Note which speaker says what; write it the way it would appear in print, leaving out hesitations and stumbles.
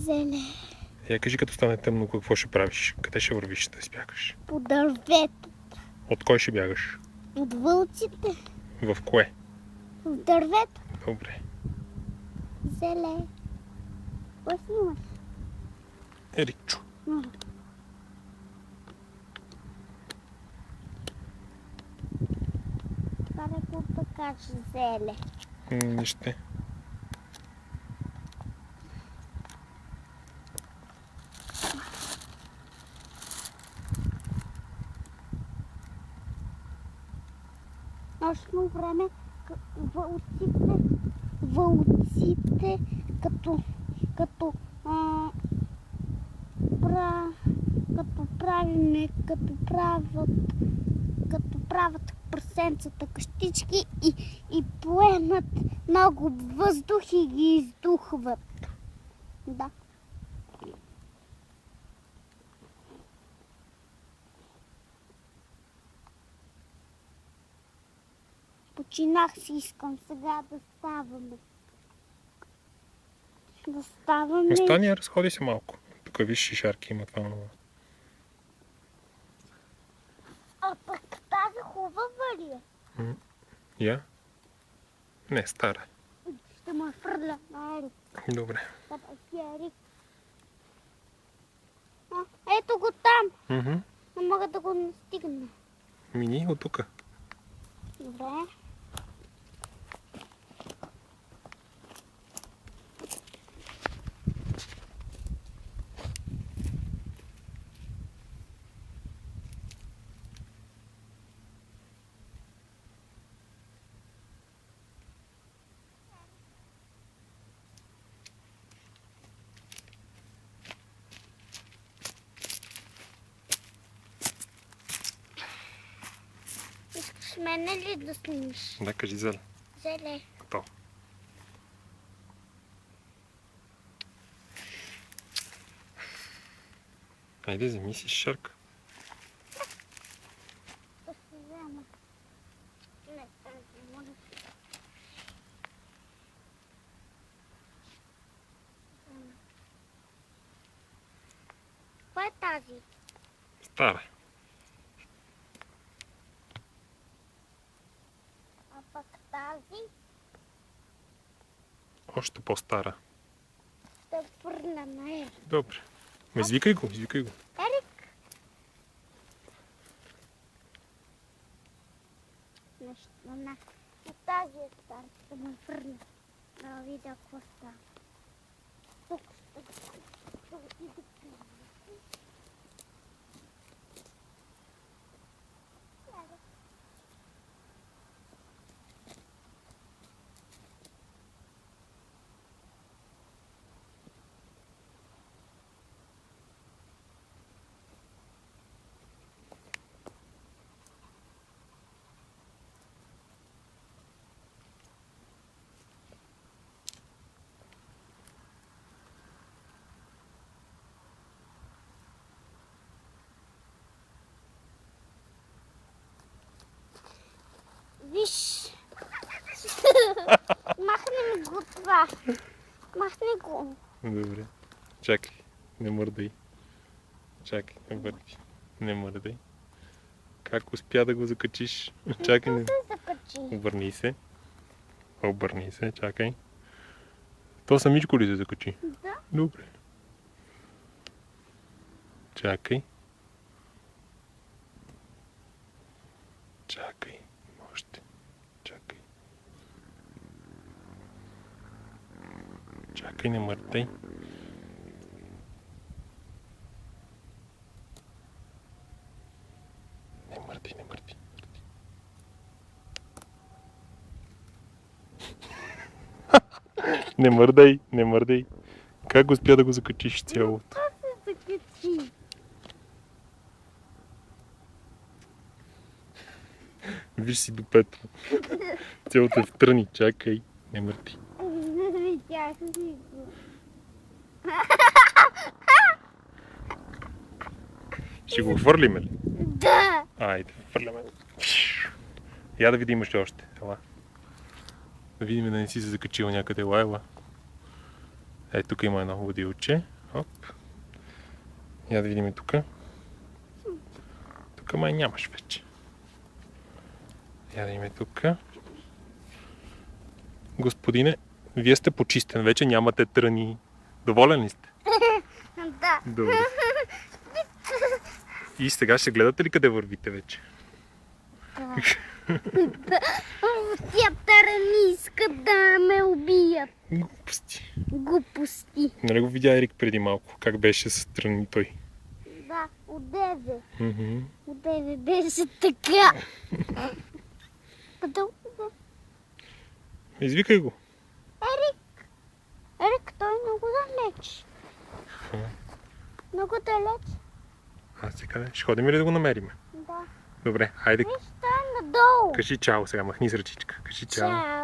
Speaker 1: Зеле.
Speaker 2: Кажи, като стане тъмно, какво ще правиш? Къде ще вървиш да избягаш?
Speaker 1: По дървето.
Speaker 2: От кой ще бягаш?
Speaker 1: От вълците.
Speaker 2: В кое?
Speaker 1: В дървето.
Speaker 2: Добре.
Speaker 1: Зеле. Какво снимаш?
Speaker 2: Ричо.
Speaker 1: Това какво да кажеш, Зеле?
Speaker 2: Нищо.
Speaker 1: Нощно време вълците като правят прасенцата къщички и поемат много въздух и ги издухват. Да. Починах си, искам сега да ставаме. Да ставаме.
Speaker 2: Стани, разходи се малко. Тук виж шишарки има това много.
Speaker 1: А пък тази хубава ли е?
Speaker 2: Я? Не, стара.
Speaker 1: Ще ме фърля на Ерик.
Speaker 2: Добре.
Speaker 1: Ерик. Ето го там. Не мога да го настигна.
Speaker 2: Мини от тук.
Speaker 1: Добре. Искаш мене ли да снимаш?
Speaker 2: Да, кажи Зеле.
Speaker 1: Зеле.
Speaker 2: Готово. Айде, вземи си шишарка.
Speaker 1: Да се взема. Не, тази може. Коя е тази?
Speaker 2: Стара.
Speaker 1: А пък тази
Speaker 2: Още по-стара.
Speaker 1: ще фърля на Ерик.
Speaker 2: Добре. Ме извикай го, извикай го.
Speaker 1: Ерик! Нещо на тази е стара, ще ме фърля. Да видя какво става. Тук ще отида. Виж! Махни го това. Махни го.
Speaker 2: Добре. Чакай, не мърдай. Чакай, не мърдай. Не мърдай. Как успя да го закачиш? Чакай, не.
Speaker 1: се закачи.
Speaker 2: Обърни се. Обърни се, чакай. То самичко ли се закачи?
Speaker 1: Да.
Speaker 2: Добре. Чакай. Чакай. Още. Чакай. Чакай, не мърдай. Не мърдай, не мърдай. Не мърдай, не мърдай. Как успя да го закачиш цялото?
Speaker 1: Това се закачи.
Speaker 2: Виж си допето. Цялото е в тръни. Чакай, не мърдай.
Speaker 1: Видях си го.
Speaker 2: Ще го хвърлиме ли?
Speaker 1: Да.
Speaker 2: Айде, хвърляме го. Я да видим още още. Ела. Да видим да не си се закачил някъде. Ела. Ей, тук има едно водилче. Оп. Я да видим тук. Тук май нямаш вече. Я да видим тук. Господине, вие сте почистен, вече нямате тръни. Доволен ли сте?
Speaker 1: Да.
Speaker 2: Добре. И сега ще гледате ли къде вървите вече?
Speaker 1: Тя тарани искат да ме убият.
Speaker 2: Глупости.
Speaker 1: Глупости.
Speaker 2: Нали го видя Ерик преди малко, как беше с тръни той?
Speaker 1: Да, одеве.
Speaker 2: Мгм.
Speaker 1: Одеве беше така. Къде отиде?
Speaker 2: Извикай го.
Speaker 1: Ерик, той е много далеч. Много далеч.
Speaker 2: А сега ще ходим ли да го намерим?
Speaker 1: Да.
Speaker 2: Добре, хайде.
Speaker 1: Виж, той е надолу.
Speaker 2: Кажи чао сега, махни с ръчичка. Кажи чао.
Speaker 1: Чао.